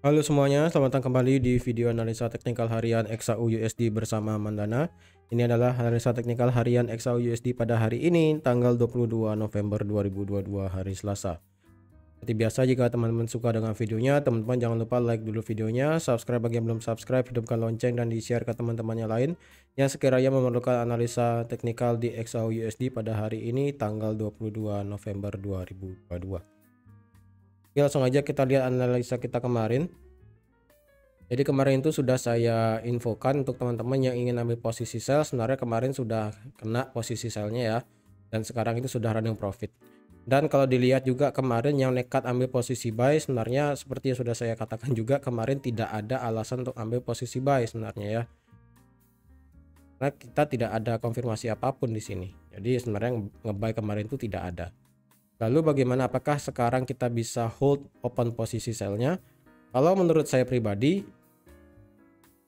Halo semuanya, selamat datang kembali di video analisa teknikal harian XAU USD bersama Mandana. Ini adalah analisa teknikal harian XAU USD pada hari ini, tanggal 22 November 2022 hari Selasa. Seperti biasa, jika teman-teman suka dengan videonya, teman-teman jangan lupa like dulu videonya, subscribe bagi yang belum subscribe, hidupkan lonceng dan di-share ke teman-temannya lain yang sekiranya memerlukan analisa teknikal di XAU USD pada hari ini, tanggal 22 November 2022. Oke, langsung aja kita lihat analisa kita kemarin. Jadi kemarin itu sudah saya infokan untuk teman-teman yang ingin ambil posisi sell, sebenarnya kemarin sudah kena posisi sellnya ya, dan sekarang itu sudah running profit. Dan kalau dilihat juga kemarin yang nekat ambil posisi buy, sebenarnya seperti yang sudah saya katakan juga kemarin tidak ada alasan untuk ambil posisi buy sebenarnya ya. Karena kita tidak ada konfirmasi apapun di sini. Jadi sebenarnya nge-buy kemarin itu tidak ada. Lalu bagaimana, apakah sekarang kita bisa hold open posisi sellnya? Kalau menurut saya pribadi,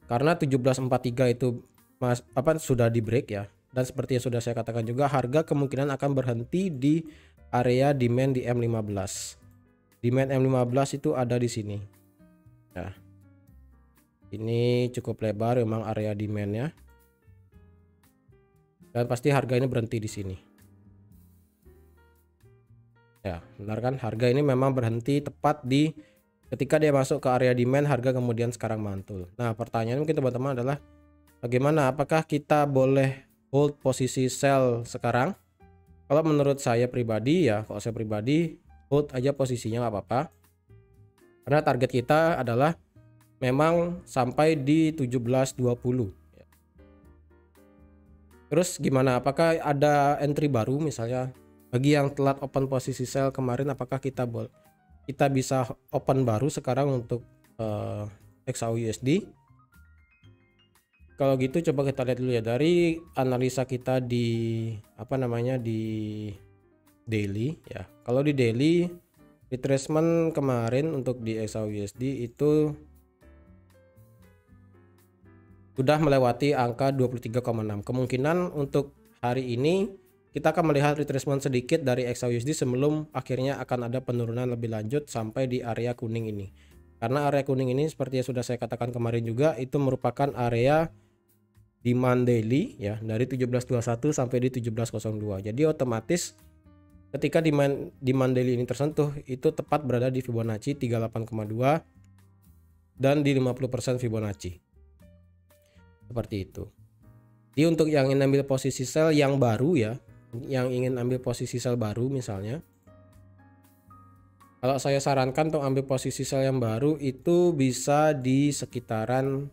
karena 1743 itu sudah di break ya, dan seperti yang sudah saya katakan juga, harga kemungkinan akan berhenti di area demand di M15. Demand M15 itu ada di sini. Ya. Ini cukup lebar memang area demandnya. Dan pasti harga ini berhenti di sini. Ya, benar kan? Harga ini memang berhenti tepat di ketika dia masuk ke area demand, harga kemudian sekarang mantul. Nah, pertanyaan mungkin teman-teman adalah bagaimana? Apakah kita boleh hold posisi sell sekarang? Kalau menurut saya pribadi ya, kalau saya pribadi hold aja posisinya nggak apa-apa. Karena target kita adalah memang sampai di 1720. Terus gimana? Apakah ada entry baru misalnya bagi yang telat open posisi sell kemarin, apakah kita bisa open baru sekarang untuk XAU USD? Kalau gitu coba kita lihat dulu ya dari analisa kita di di daily ya. Kalau di daily retracement kemarin untuk di XAU USD itu sudah melewati angka 23,6. Kemungkinan untuk hari ini kita akan melihat retracement sedikit dari XAU USD sebelum akhirnya akan ada penurunan lebih lanjut sampai di area kuning ini. Karena area kuning ini seperti yang sudah saya katakan kemarin juga, itu merupakan area demand daily ya, dari 1721 sampai di 1702. Jadi otomatis ketika demand daily ini tersentuh, itu tepat berada di Fibonacci 38,2 dan di 50% Fibonacci. Seperti itu. Jadi untuk yang ingin ambil posisi sell yang baru ya, yang ingin ambil posisi sell baru misalnya, kalau saya sarankan untuk ambil posisi sell yang baru itu bisa di sekitaran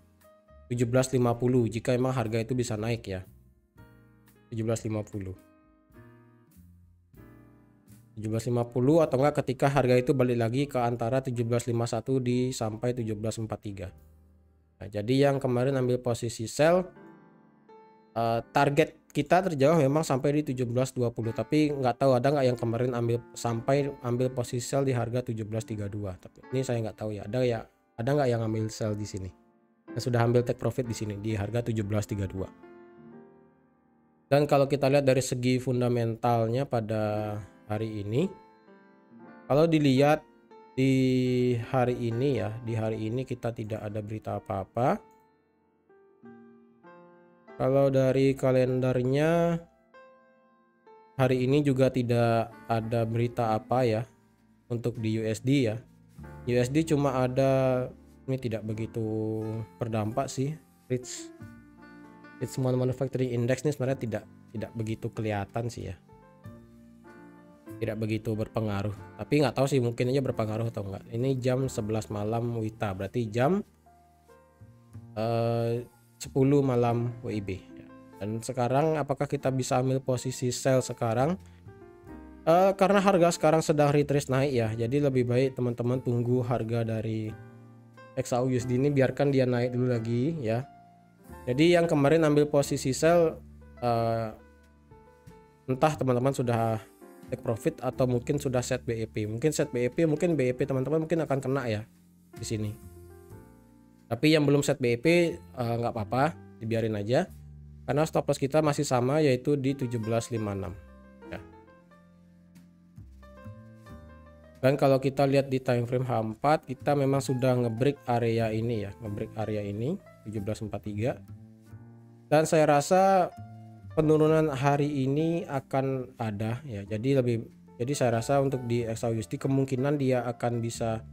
1750 jika memang harga itu bisa naik ya. 1750 atau enggak ketika harga itu balik lagi ke antara 1751 di sampai 1743. Nah, jadi yang kemarin ambil posisi sell, target kita terjauh memang sampai di 1720, tapi nggak tahu ada nggak yang kemarin ambil posisi sell di harga 1732. Tapi ini saya nggak tahu ya. Ada nggak yang ambil sell di sini? Yang sudah ambil take profit di sini di harga 1732. Dan kalau kita lihat dari segi fundamentalnya pada hari ini, kalau dilihat di hari ini ya, di hari ini kita tidak ada berita apa-apa. Kalau dari kalendernya hari ini juga tidak ada berita apa ya untuk di USD ya. USD cuma ada, ini tidak begitu berdampak sih. Richmond Manufacturing Index ini sebenarnya tidak begitu kelihatan sih ya. Tidak begitu berpengaruh, tapi nggak tahu sih, mungkin aja berpengaruh atau enggak. Ini jam 11 malam WITA, berarti jam 10 malam WIB. Dan sekarang apakah kita bisa ambil posisi sell sekarang? Karena harga sekarang sedang retrace naik ya, jadi lebih baik teman-teman tunggu harga dari XAU USD ini, biarkan dia naik dulu lagi ya. Jadi yang kemarin ambil posisi sell, entah teman-teman sudah take profit atau mungkin sudah set BEP. Mungkin set BEP, mungkin BEP teman-teman mungkin akan kena ya di sini. Tapi yang belum set BEP nggak apa-apa, dibiarin aja. Karena stop loss kita masih sama, yaitu di 1756. Ya. Dan kalau kita lihat di time frame H4, kita memang sudah ngebreak area ini ya, ngebreak area ini 1743. Dan saya rasa penurunan hari ini akan ada ya. Jadi saya rasa untuk di XAUUSD kemungkinan dia akan bisa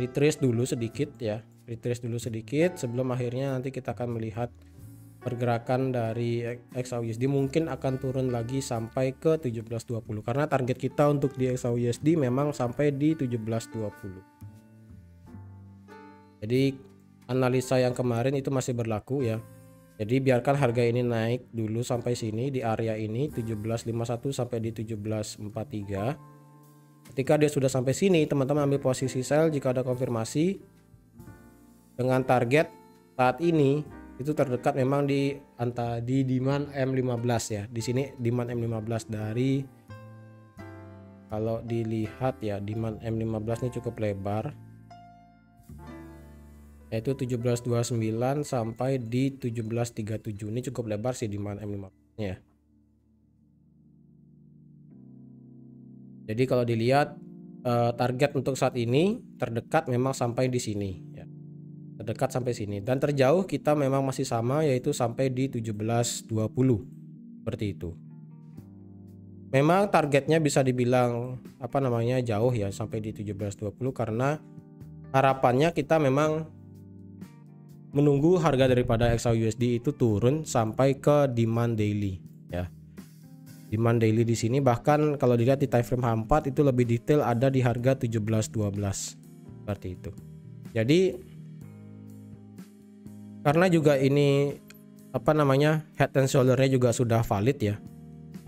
retrace dulu sedikit ya, retrace dulu sedikit sebelum akhirnya nanti kita akan melihat pergerakan dari XAUUSD mungkin akan turun lagi sampai ke 1720 karena target kita untuk di XAUUSD memang sampai di 1720. Jadi analisa yang kemarin itu masih berlaku ya. Jadi biarkan harga ini naik dulu sampai sini di area ini 1751 sampai di 1743. Ketika dia sudah sampai sini, teman-teman ambil posisi sell jika ada konfirmasi dengan target saat ini itu terdekat memang di demand M15 ya. Di sini demand M15 dari, kalau dilihat ya, demand M15 ini cukup lebar, yaitu 1729 sampai di 1737. Ini cukup lebar sih demand M15 ya. Jadi kalau dilihat target untuk saat ini terdekat memang sampai di sini ya. Terdekat sampai sini, dan terjauh kita memang masih sama, yaitu sampai di 1720 seperti itu. Memang targetnya bisa dibilang jauh ya sampai di 1720 karena harapannya kita memang menunggu harga daripada XAUUSD itu turun sampai ke demand daily ya. Demand daily di sini bahkan kalau dilihat di time frame H4 itu lebih detail ada di harga 1712 seperti itu. Jadi karena juga ini head and shoulder-nya juga sudah valid ya.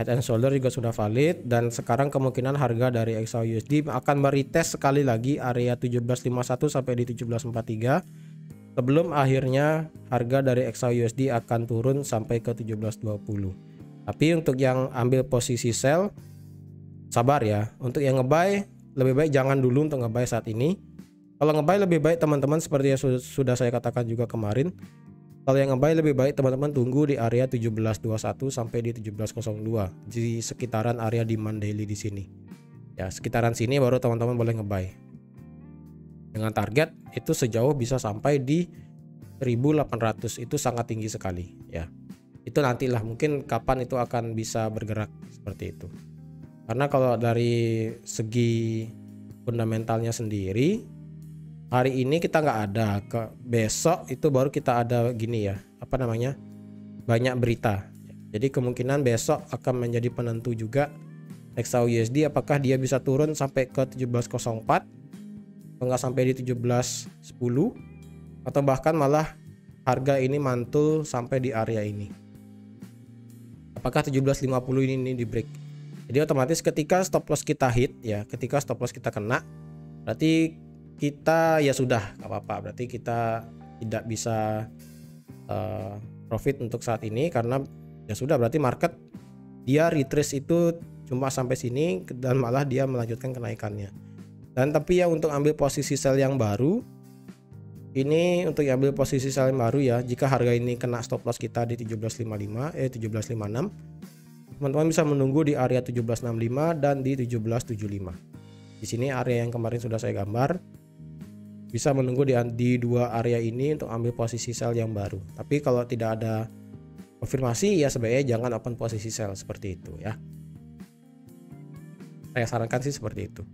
Head and shoulder juga sudah valid, dan sekarang kemungkinan harga dari XAUUSD akan meretest sekali lagi area 1751 sampai di 1743 sebelum akhirnya harga dari XAUUSD akan turun sampai ke 1720. Tapi untuk yang ambil posisi sell sabar ya. Untuk yang ngebuy lebih baik jangan dulu untuk ngebuy saat ini. Kalau ngebuy lebih baik teman-teman seperti yang sudah saya katakan juga kemarin. Kalau yang ngebuy lebih baik teman-teman tunggu di area 1721 sampai di 1702 di sekitaran area demand daily di sini. Ya, sekitaran sini baru teman-teman boleh ngebuy. Dengan target itu sejauh bisa sampai di 1800, itu sangat tinggi sekali ya. Itu nantilah mungkin kapan itu akan bisa bergerak seperti itu. Karena kalau dari segi fundamentalnya sendiri hari ini kita nggak ada, ke besok itu baru kita ada gini ya, banyak berita. Jadi kemungkinan besok akan menjadi penentu juga XAUUSD apakah dia bisa turun sampai ke 1704 atau nggak sampai di 1710 atau bahkan malah harga ini mantul sampai di area ini. Apakah 1750 ini di break? Jadi otomatis ketika stop loss kita hit ya, ketika stop loss kita kena, berarti kita ya sudah nggak apa-apa, berarti kita tidak bisa profit untuk saat ini karena ya sudah, berarti market dia retrace itu cuma sampai sini dan malah dia melanjutkan kenaikannya. Dan tapi ya untuk ambil posisi sell yang baru ini, untuk ambil posisi sell yang baru ya, jika harga ini kena stop loss kita di 1756 teman-teman bisa menunggu di area 1765 dan di 1775. Di sini area yang kemarin sudah saya gambar, bisa menunggu di dua area ini untuk ambil posisi sell yang baru. Tapi kalau tidak ada konfirmasi ya sebaiknya jangan open posisi sell seperti itu ya. Saya sarankan sih seperti itu.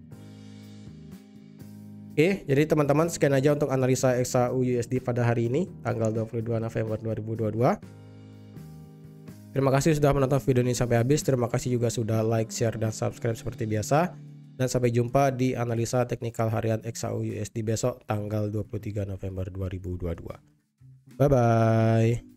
Oke, jadi teman-teman sekian aja untuk analisa XAUUSD pada hari ini tanggal 22 November 2022. Terima kasih sudah menonton video ini sampai habis. Terima kasih juga sudah like, share, dan subscribe seperti biasa. Dan sampai jumpa di analisa teknikal harian XAUUSD besok tanggal 23 November 2022. Bye bye.